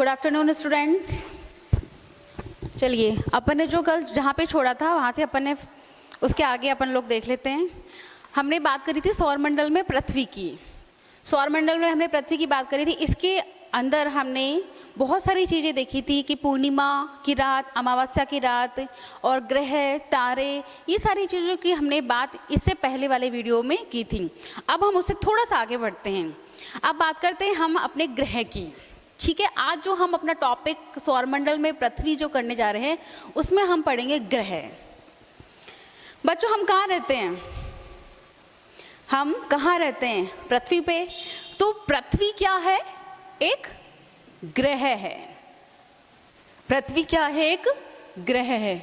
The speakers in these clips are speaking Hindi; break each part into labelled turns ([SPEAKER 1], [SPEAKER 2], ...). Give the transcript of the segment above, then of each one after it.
[SPEAKER 1] Good afternoon students. चलिए अपन ने जो कल जहाँ पे छोड़ा था वहाँ से अपन ने उसके आगे अपन लोग देख लेते हैं। हमने बात करी थी सौरमंडल में पृथ्वी की। सौरमंडल में हमने पृथ्वी की बात करी थी। इसके अंदर हमने बहुत सारी चीज़ें देखी थी कि पूर्णिमा की रात, अमावस्या की रात और ग्रह, तारे, ये सारी चीज़ों की हमने बात इससे पहले वाले वीडियो में की थी। अब हम उससे थोड़ा सा आगे बढ़ते हैं। अब बात करते हैं हम अपने ग्रह की। ठीक है, आज जो हम अपना टॉपिक सौरमंडल में पृथ्वी जो करने जा रहे हैं उसमें हम पढ़ेंगे ग्रह। बच्चों, हम कहाँ रहते हैं? हम कहाँ रहते हैं? पृथ्वी पे। तो पृथ्वी क्या है? एक ग्रह है। पृथ्वी क्या है? एक ग्रह है।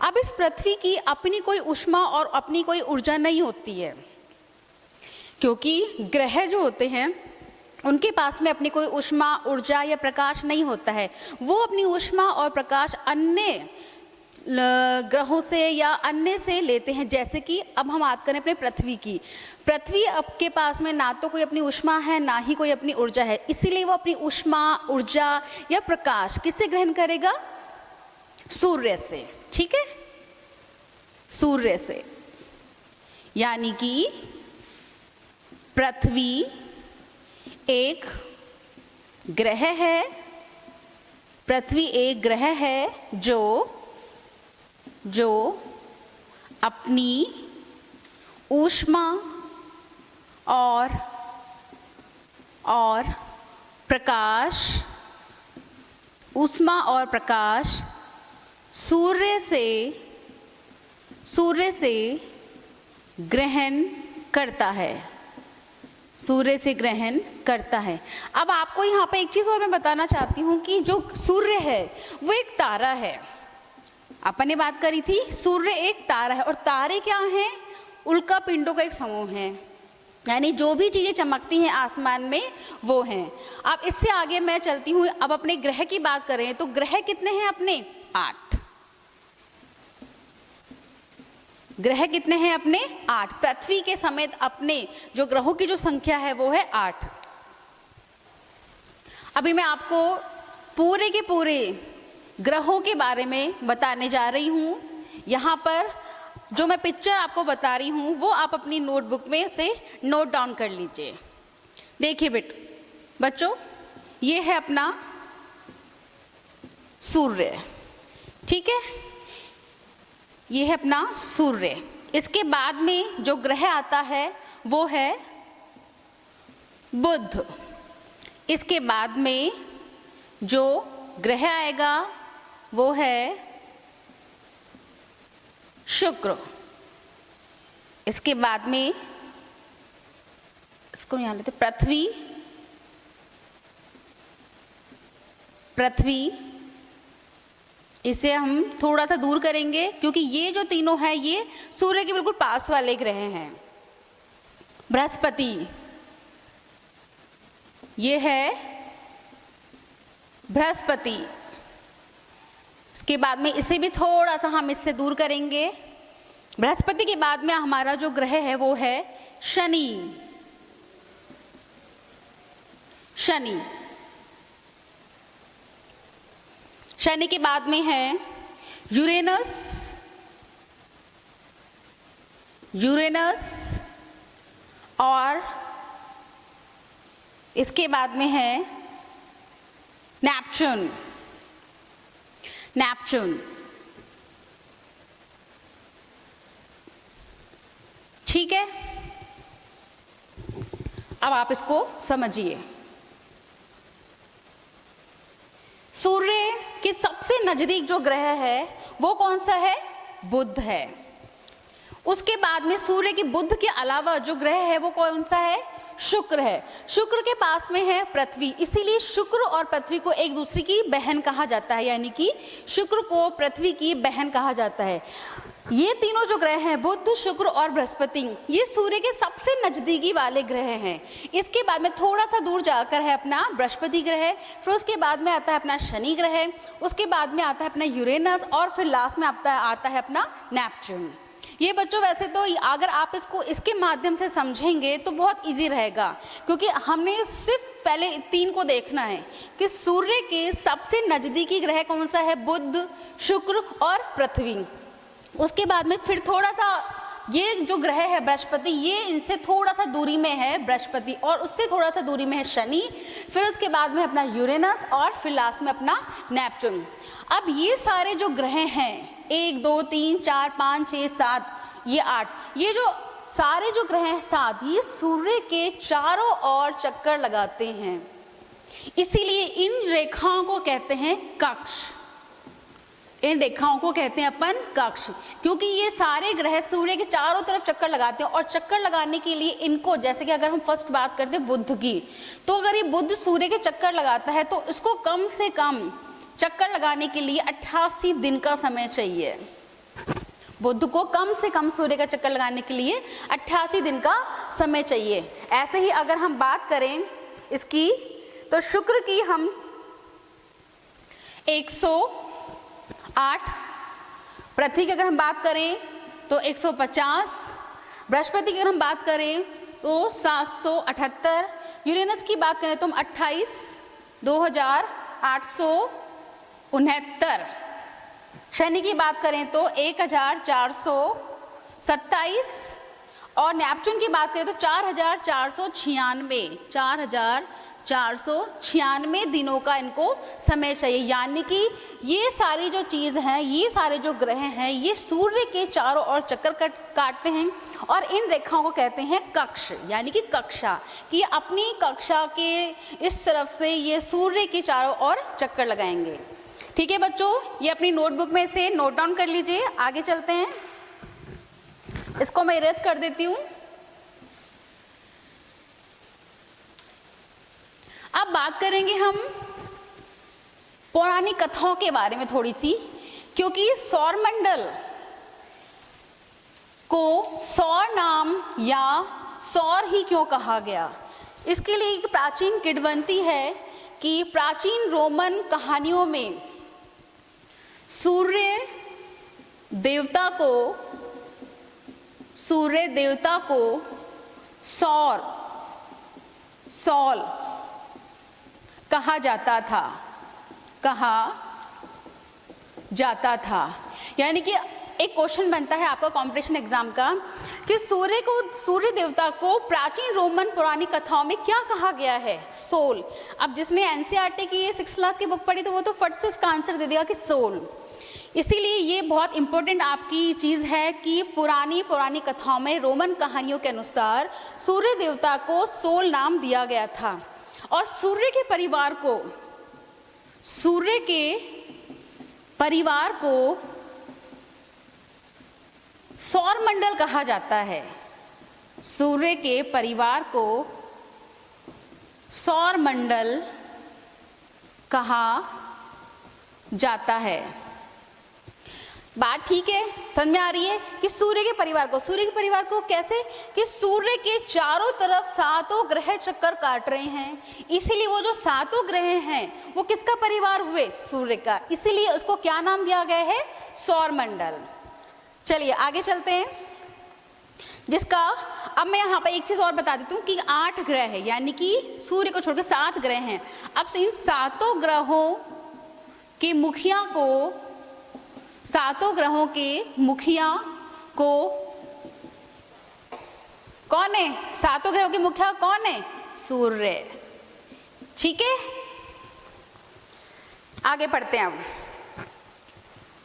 [SPEAKER 1] अब इस पृथ्वी की अपनी कोई ऊष्मा और अपनी कोई ऊर्जा नहीं होती है, क्योंकि ग्रह जो होते हैं उनके पास में अपनी कोई ऊष्मा, ऊर्जा या प्रकाश नहीं होता है। वो अपनी ऊष्मा और प्रकाश अन्य ग्रहों से या अन्य से लेते हैं। जैसे कि अब हम बात करें अपने पृथ्वी की। पृथ्वी के पास में ना तो कोई अपनी ऊष्मा है, ना ही कोई अपनी ऊर्जा है, इसीलिए वो अपनी ऊष्मा, ऊर्जा या प्रकाश किससे ग्रहण करेगा? सूर्य से। ठीक है, सूर्य से। यानी कि पृथ्वी एक ग्रह है। पृथ्वी एक ग्रह है जो अपनी ऊष्मा और प्रकाश, ऊष्मा और प्रकाश सूर्य से ग्रहण करता है। सूर्य से ग्रहण करता है। अब आपको यहाँ पे एक चीज और मैं बताना चाहती हूँ कि जो सूर्य है वो एक तारा है। अपन ने बात करी थी सूर्य एक तारा है, और तारे क्या हैं? उल्का पिंडों का एक समूह है। यानी जो भी चीजें चमकती हैं आसमान में वो हैं। अब इससे आगे मैं चलती हूँ। अब अपने ग्रह की बात करें तो ग्रह कितने हैं अपने? 8। ग्रह कितने हैं अपने? 8। पृथ्वी के समेत अपने जो ग्रहों की जो संख्या है वो है 8। अभी मैं आपको पूरे के पूरे ग्रहों के बारे में बताने जा रही हूं। यहां पर जो मैं पिक्चर आपको बता रही हूं वो आप अपनी नोटबुक में से नोट डाउन कर लीजिए। देखिए बच्चों, ये है अपना सूर्य। ठीक है, ये है अपना सूर्य। इसके बाद में जो ग्रह आता है वो है बुध। इसके बाद में जो ग्रह आएगा वो है शुक्र। इसके बाद में इसको यहां लेते पृथ्वी। इसे हम थोड़ा सा दूर करेंगे क्योंकि ये जो तीनों है ये सूर्य के बिल्कुल पास वाले ग्रह हैं। बृहस्पति, ये है बृहस्पति। इसके बाद में इसे भी थोड़ा सा हम इससे दूर करेंगे। बृहस्पति के बाद में हमारा जो ग्रह है वो है शनि। शनि के बाद में है यूरेनस और इसके बाद में है नेपच्यून। ठीक है, अब आप इसको समझिए। सूर्य के सबसे नजदीक जो ग्रह है वो कौन सा है? बुध है। उसके बाद में सूर्य की बुध के अलावा जो ग्रह है वो कौन सा है? शुक्र है। शुक्र के पास में है पृथ्वी। इसीलिए शुक्र और पृथ्वी को एक दूसरे की बहन कहा जाता है। यानी कि शुक्र को पृथ्वी की बहन कहा जाता है। ये तीनों जो ग्रह हैं, बुध, शुक्र और बृहस्पति, ये सूर्य के सबसे नजदीकी वाले ग्रह हैं। इसके बाद में थोड़ा सा दूर जाकर है अपना बृहस्पति ग्रह, फिर उसके बाद में आता है अपना शनि ग्रह, उसके बाद में आता है अपना यूरेनस और फिर लास्ट में आता है अपना नेपच्यून। ये बच्चों वैसे तो अगर आप इसको इसके माध्यम से समझेंगे तो बहुत इजी रहेगा, क्योंकि हमने सिर्फ पहले 3 को देखना है कि सूर्य के सबसे नजदीकी ग्रह कौन सा है, बुध, शुक्र और पृथ्वी। उसके बाद में फिर थोड़ा सा ये जो ग्रह है बृहस्पति, ये इनसे थोड़ा सा दूरी में है बृहस्पति, और उससे थोड़ा सा दूरी में है शनि, फिर उसके बाद में अपना यूरेनस, और फिर लास्ट में अपना नेपच्यून। अब ये सारे जो ग्रह हैं 1 2 3 4 5 6 7 ये 8, ये जो सारे जो ग्रह हैं 7, ये सूर्य के चारों ओर चक्कर लगाते हैं। इसीलिए इन रेखाओं को कहते हैं कक्ष, इन रेखाओं को कहते हैं अपन कक्ष, क्योंकि ये सारे ग्रह सूर्य के चारों तरफ चक्कर लगाते हैं। और चक्कर लगाने के लिए इनको, जैसे कि अगर हम फर्स्ट बात करते हैं बुध की, तो अगर ये बुध सूर्य के चक्कर लगाता है तो इसको कम से कम चक्कर लगाने के लिए 88 दिन का समय चाहिए। बुध को कम से कम सूर्य का चक्कर लगाने के लिए 88 दिन का समय चाहिए। ऐसे ही अगर हम बात करें इसकी, तो शुक्र की हम 108, पृथ्वी की अगर हम बात करें तो 150, बृहस्पति की अगर हम बात करें तो 778, यूरेनस की बात करें तो हम 28, 2869, शनि की बात करें तो 1427, और नेपच्यून की बात करें तो 4496 दिनों का इनको समय चाहिए। यानी कि ये सारी जो चीज है, ये सारे जो ग्रह हैं, ये सूर्य के चारों ओर चक्कर काटते हैं, और इन रेखाओं को कहते हैं कक्ष, यानी कि कक्षा, कि अपनी कक्षा के इस तरफ से ये सूर्य के चारों ओर चक्कर लगाएंगे। ठीक है बच्चों, ये अपनी नोटबुक में से नोट डाउन कर लीजिए। आगे चलते हैं, इसको मैं इरेज कर देती हूं। अब बात करेंगे हम पौराणिक कथाओं के बारे में थोड़ी सी, क्योंकि सौरमंडल को सौर नाम या सौर ही क्यों कहा गया, इसके लिए एक प्राचीन किंवदंती है कि प्राचीन रोमन कहानियों में सूर्य देवता को सौल कहा जाता था। यानी कि एक क्वेश्चन बनता है आपका कंपटीशन एग्जाम का कि सूर्य देवता को प्राचीन रोमन पौराणिक कथाओं में क्या कहा गया है, सोल। अब जिसने एनसीईआरटी की 6th क्लास की बुक पढ़ी तो वो तो फट से इसका आंसर दे देगा कि सोल। इसीलिए ये बहुत इंपॉर्टेंट आपकी चीज है कि पुरानी पौराणिक कथाओं में रोमन कहानियों के अनुसार सूर्य देवता को सोल नाम दिया गया था, और सूर्य के परिवार को सौरमंडल कहा जाता है। सूर्य के परिवार को सौरमंडल कहा जाता है। बात ठीक है, समझ में आ रही है कि सूर्य के परिवार को कैसे, कि सूर्य के चारों तरफ 7 ग्रह चक्कर काट रहे हैं, इसीलिए वो जो 7 ग्रह हैं वो किसका परिवार हुए, सूर्य का, इसीलिए उसको क्या नाम दिया गया है, सौरमंडल। चलिए आगे चलते हैं, जिसका अब मैं यहाँ पर एक चीज और बता देती हूँ कि 8 ग्रह है, यानी कि सूर्य को छोड़कर 7 ग्रह हैं। अब इन 7 ग्रहों के मुखिया को कौन है, 7 ग्रहों के मुखिया कौन है, सूर्य। ठीक है, आगे पढ़ते हैं। अब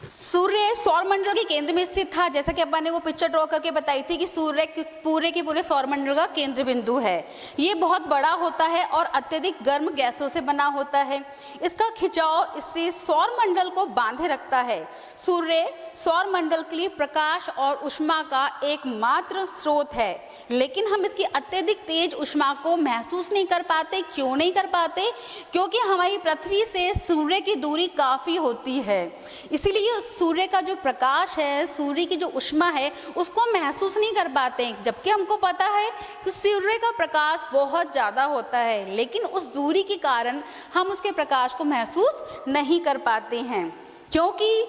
[SPEAKER 1] सूर्य सौरमंडल के केंद्र में स्थित था, जैसा कि अपन ने वो पिक्चर ड्रॉ करके बताई थी कि सूर्य पूरे के पूरे सौरमंडल का केंद्र बिंदु है। ये बहुत बड़ा होता है और अत्यधिक गर्म गैसों से बना होता है। इसका खिंचाव इससे सौरमंडल को बांधे रखता है। सूर्य सौरमंडल के लिए प्रकाश और ऊष्मा का एकमात्र स्रोत है, लेकिन हम इसकी अत्यधिक तेज ऊष्मा को महसूस नहीं कर पाते। क्यों नहीं कर पाते? क्योंकि हमारी पृथ्वी से सूर्य की दूरी काफी होती है, इसीलिए सूर्य का जो प्रकाश है, सूर्य की जो ऊष्मा है, उसको महसूस नहीं कर पाते। जबकि हमको पता है कि सूर्य का प्रकाश बहुत ज्यादा होता है, लेकिन उस दूरी के कारण हम उसके प्रकाश को महसूस नहीं कर पाते हैं, क्योंकि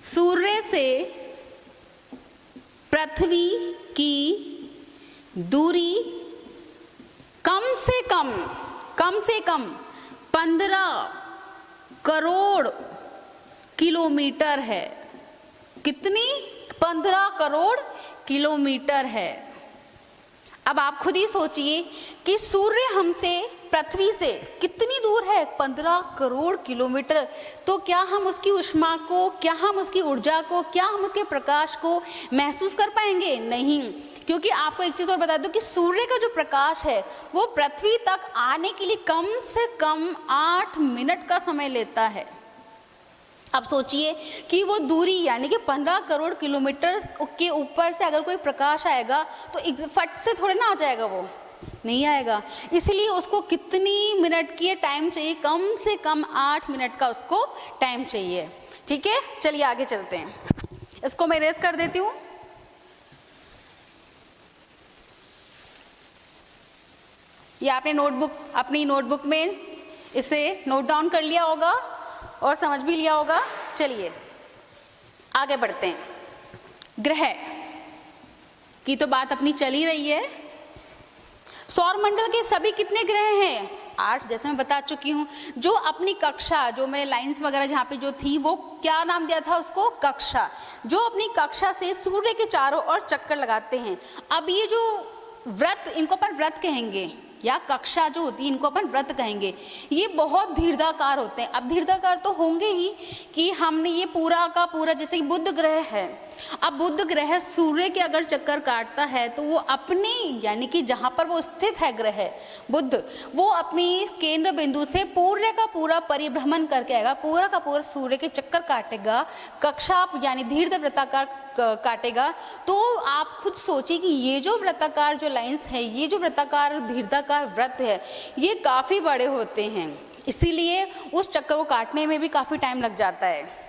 [SPEAKER 1] सूर्य से पृथ्वी की दूरी कम से कम 15 करोड़ किलोमीटर है। कितनी? 15 करोड़ किलोमीटर है। अब आप खुद ही सोचिए कि सूर्य हमसे, पृथ्वी से कितनी दूर है? 15 करोड़ किलोमीटर। तो क्या हम उसकी ऊष्मा को, क्या हम उसकी ऊर्जा को, क्या हम उसके प्रकाश को महसूस कर पाएंगे? नहीं, क्योंकि आपको एक चीज और बता दूं कि सूर्य का जो प्रकाश है वो पृथ्वी तक आने के लिए कम से कम 8 मिनट का समय लेता है। अब सोचिए कि वो दूरी यानी कि 15 करोड़ किलोमीटर के ऊपर से अगर कोई प्रकाश आएगा तो फट से थोड़े ना आ जाएगा, वो नहीं आएगा। इसलिए उसको कितनी मिनट की टाइम चाहिए? कम से कम 8 मिनट का उसको टाइम चाहिए। ठीक है, चलिए आगे चलते हैं। इसको मैं इरेज कर देती हूँ। ये आपने अपनी नोटबुक में इसे नोट डाउन कर लिया होगा और समझ भी लिया होगा। चलिए आगे बढ़ते हैं। ग्रह की तो बात अपनी चल ही रही है। सौरमंडल के सभी कितने ग्रह हैं? 8, जैसे मैं बता चुकी हूं। जो अपनी कक्षा, जो मैंने लाइंस वगैरह जहां पे जो थी, वो क्या नाम दिया था उसको? कक्षा। जो अपनी कक्षा से सूर्य के चारों ओर चक्कर लगाते हैं। अब ये जो व्रत, इनको अपन व्रत कहेंगे, या कक्षा जो होती है इनको अपन व्रत कहेंगे। ये बहुत दीर्घाकार होते हैं। अब दीर्घाकार तो होंगे ही कि हमने ये पूरा का पूरा, जैसे कि बुध ग्रह है। अब बुध ग्रह सूर्य के अगर चक्कर काटता है तो वो अपने, यानी कि जहां पर वो स्थित है ग्रह बुध, वो अपनी केंद्र बिंदु से पूरे का पूरा परिभ्रमण करके आएगा, पूरा का पूरा सूर्य के चक्कर काटेगा, कक्षा यानी दीर्घ वृत्ताकार काटेगा। तो आप खुद सोचिए कि ये जो वृत्ताकार जो लाइंस है, ये जो वृत्ताकार दीर्घाकार वृत्त है, ये काफी बड़े होते हैं। इसीलिए उस चक्कर को काटने में भी काफी टाइम लग जाता है।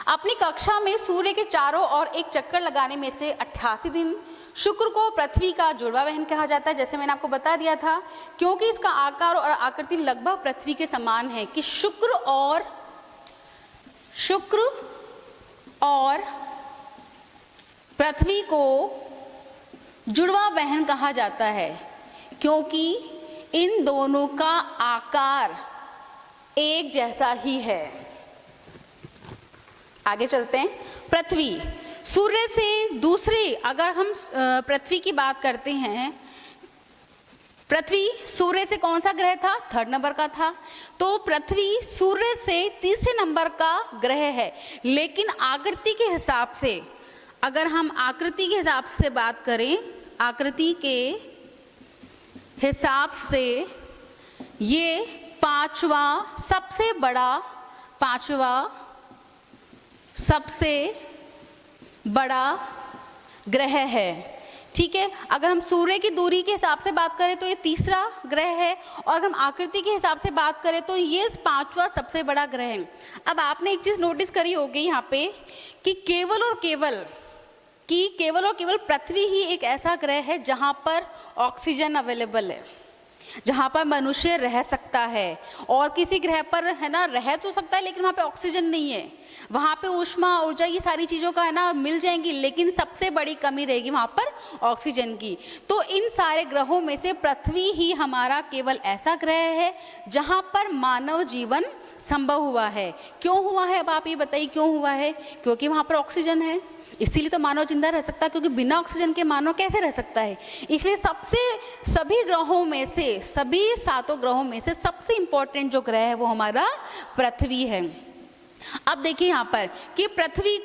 [SPEAKER 1] अपनी कक्षा में सूर्य के चारों ओर एक चक्कर लगाने में से 88 दिन शुक्र को पृथ्वी का जुड़वा बहन कहा जाता है। जैसे मैंने आपको बता दिया था, क्योंकि इसका आकार और आकृति लगभग पृथ्वी के समान है कि शुक्र और पृथ्वी को जुड़वा बहन कहा जाता है, क्योंकि इन दोनों का आकार एक जैसा ही है। आगे चलते हैं। पृथ्वी सूर्य से दूसरे, अगर हम पृथ्वी की बात करते हैं, पृथ्वी सूर्य से कौन सा ग्रह था? 3rd नंबर का था। तो पृथ्वी सूर्य से 3रे नंबर का ग्रह है। लेकिन आकृति के हिसाब से, अगर हम आकृति के हिसाब से बात करें, आकृति के हिसाब से ये 5वां सबसे बड़ा ग्रह है। ठीक है, अगर हम सूर्य की दूरी के हिसाब से बात करें तो ये 3रा ग्रह है, और हम आकृति के हिसाब से बात करें तो ये 5वां सबसे बड़ा ग्रह है। अब आपने एक चीज नोटिस करी होगी यहाँ पे कि केवल और केवल पृथ्वी ही एक ऐसा ग्रह है जहां पर ऑक्सीजन अवेलेबल है, जहां पर मनुष्य रह सकता है। और किसी ग्रह पर है ना रह तो सकता है, लेकिन वहां पे ऑक्सीजन नहीं है। वहां पे ऊष्मा, ऊर्जा, ये सारी चीजों का है ना मिल जाएंगी, लेकिन सबसे बड़ी कमी रहेगी वहां पर ऑक्सीजन की। तो इन सारे ग्रहों में से पृथ्वी ही हमारा केवल ऐसा ग्रह है जहां पर मानव जीवन संभव हुआ है। क्यों हुआ है? अब आप ये बताइए क्यों हुआ है? क्योंकि वहां पर ऑक्सीजन है, इसीलिए तो मानव जिंदा रह सकता है, क्योंकि बिना ऑक्सीजन के मानव कैसे रह सकता है? इसलिए सभी ग्रहों में से, सभी 7 ग्रहों में से सबसे इंपॉर्टेंट जो ग्रह है वो हमारा पृथ्वी है। अब देखिए यहां पर कि पृथ्वी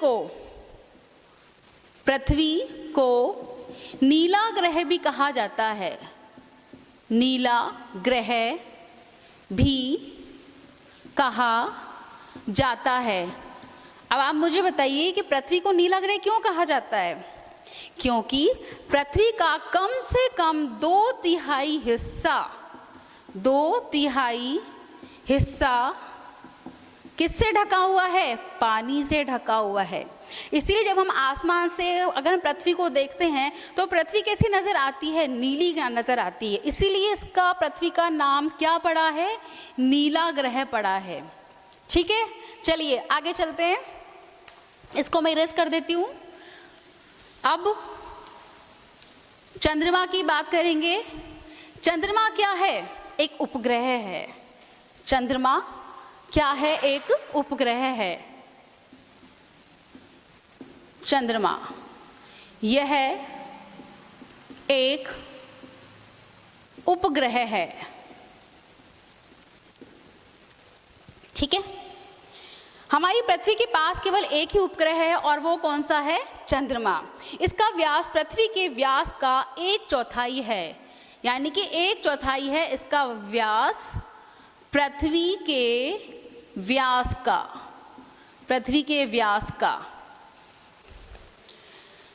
[SPEAKER 1] को नीला ग्रह भी कहा जाता है। नीला ग्रह भी कहा जाता है। अब आप मुझे बताइए कि पृथ्वी को नीला ग्रह क्यों कहा जाता है? क्योंकि पृथ्वी का कम से कम 2/3 हिस्सा किससे ढका हुआ है? पानी से ढका हुआ है। इसलिए जब हम आसमान से अगर हम पृथ्वी को देखते हैं तो पृथ्वी कैसी नजर आती है? नीली नजर आती है। इसीलिए इसका, पृथ्वी का नाम क्या पड़ा है? नीला ग्रह पड़ा है। ठीक है, चलिए आगे चलते हैं। इसको मैं इरेज कर देती हूं। अब चंद्रमा की बात करेंगे। चंद्रमा क्या है? एक उपग्रह है। चंद्रमा क्या है? एक उपग्रह है। चंद्रमा यह एक उपग्रह है। ठीक है, हमारी पृथ्वी के पास केवल एक ही उपग्रह है और वो कौन सा है? चंद्रमा। इसका व्यास पृथ्वी के व्यास का 1/4 है, यानी कि 1/4 है इसका व्यास पृथ्वी के व्यास का, पृथ्वी के व्यास का।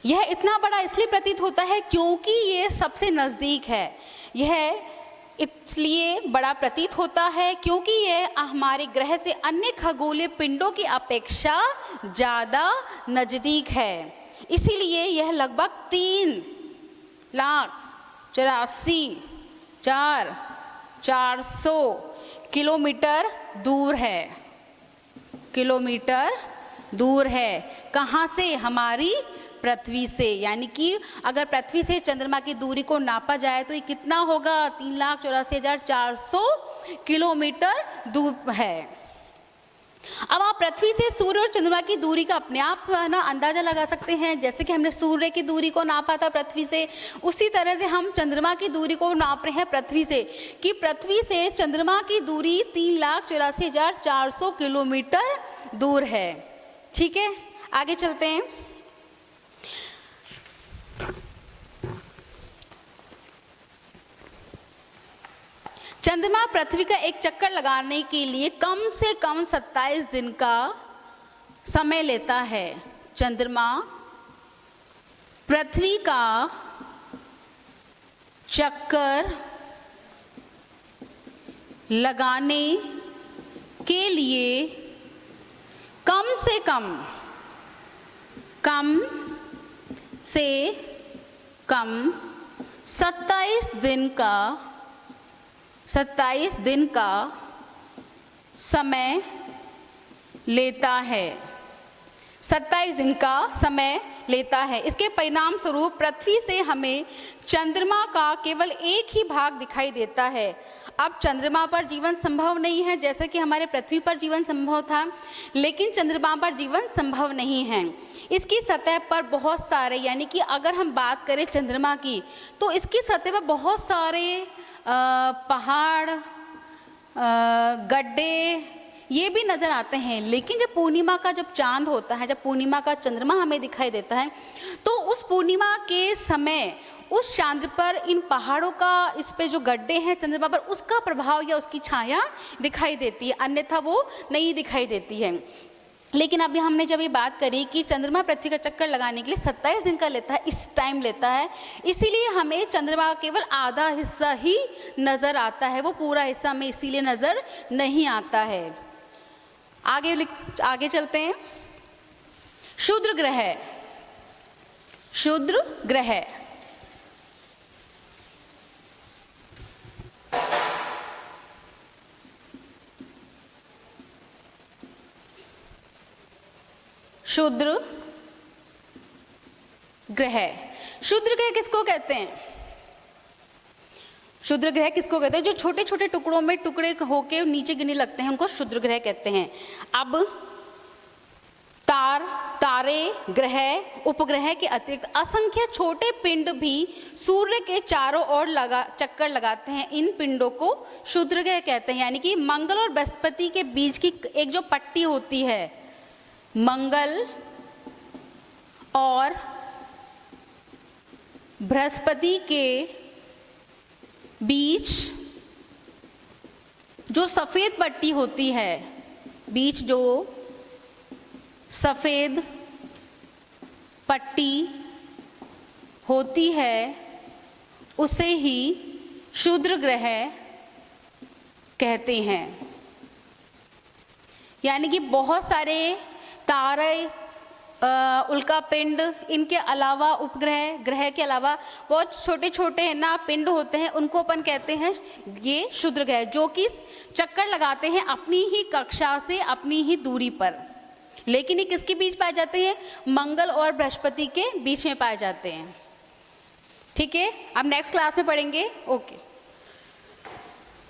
[SPEAKER 1] यह इतना बड़ा इसलिए प्रतीत होता है क्योंकि यह सबसे नजदीक है। यह इसलिए बड़ा प्रतीत होता है क्योंकि यह हमारे ग्रह से अन्य खगोलीय पिंडों की अपेक्षा ज्यादा नजदीक है। इसीलिए यह लगभग 3,84,400 किलोमीटर दूर है। किलोमीटर दूर है। कहां से? हमारी पृथ्वी से। यानी कि अगर पृथ्वी से चंद्रमा की दूरी को नापा जाए तो ये कितना होगा? 3,84,400 किलोमीटर दूर है। अब आप पृथ्वी से सूर्य और चंद्रमा की दूरी का अपने आप ना अंदाजा लगा सकते हैं। जैसे कि हमने सूर्य की दूरी को नापा था पृथ्वी से, उसी तरह से हम चंद्रमा की दूरी को नाप रहे हैं पृथ्वी से, कि पृथ्वी से चंद्रमा की दूरी 3,84,400 किलोमीटर दूर है। ठीक है, आगे चलते हैं। चंद्रमा पृथ्वी का एक चक्कर लगाने के लिए कम से कम 27 दिन का समय लेता है। चंद्रमा पृथ्वी का चक्कर लगाने के लिए कम से कम 27 दिन का समय लेता है। 27 दिन का समय लेता है। इसके परिणाम स्वरूप पृथ्वी से हमें चंद्रमा का केवल एक ही भाग दिखाई देता है। अब चंद्रमा पर जीवन संभव नहीं है, जैसे कि हमारे पृथ्वी पर जीवन संभव था, लेकिन चंद्रमा पर जीवन संभव नहीं है। इसकी सतह पर बहुत सारे, यानी कि अगर हम बात करें चंद्रमा की, तो इसकी सतह पर बहुत सारे पहाड़, गड्ढे ये भी नजर आते हैं। लेकिन जब पूर्णिमा का जब चांद होता है, जब पूर्णिमा का चंद्रमा हमें दिखाई देता है, तो उस पूर्णिमा के समय उस चांद पर इन पहाड़ों का, इस पे जो गड्ढे हैं चंद्रमा पर, उसका प्रभाव या उसकी छाया दिखाई देती है, अन्यथा वो नहीं दिखाई देती है। लेकिन अभी हमने जब ये बात करी कि चंद्रमा पृथ्वी का चक्कर लगाने के लिए 27 दिन का लेता है, इस टाइम लेता है, इसीलिए हमें चंद्रमा का केवल आधा हिस्सा ही नजर आता है, वो पूरा हिस्सा हमें इसीलिए नजर नहीं आता है। आगे चलते हैं। क्षुद्र ग्रह। क्षुद्र ग्रह क्षुद्र ग्रह। क्षुद्र ग्रह किसको कहते हैं? क्षुद्र ग्रह किसको कहते हैं? जो छोटे छोटे टुकड़ों में टुकड़े होके नीचे गिरने लगते हैं, उनको क्षुद्र ग्रह कहते हैं। अब तारे, ग्रह, उपग्रह के अतिरिक्त असंख्य छोटे पिंड भी सूर्य के चारों ओर चक्कर लगाते हैं। इन पिंडों को क्षुद्र ग्रह कहते हैं। यानी कि मंगल और बृहस्पति के बीच की एक जो पट्टी होती है, मंगल और बृहस्पति के बीच जो सफेद पट्टी होती है, बीच जो सफेद पट्टी होती है, उसे ही क्षुद्र ग्रह कहते हैं। यानी कि बहुत सारे तारे, उल्कापिंड, इनके अलावा उपग्रह, ग्रह के अलावा बहुत छोटे छोटे ना पिंड होते हैं, उनको अपन कहते हैं ये क्षुद्र ग्रह, जो कि चक्कर लगाते हैं अपनी ही कक्षा से, अपनी ही दूरी पर। लेकिन ये किसके बीच पाए जाते हैं? मंगल और बृहस्पति के बीच में पाए जाते हैं। ठीक है, अब नेक्स्ट क्लास में पढ़ेंगे। ओके।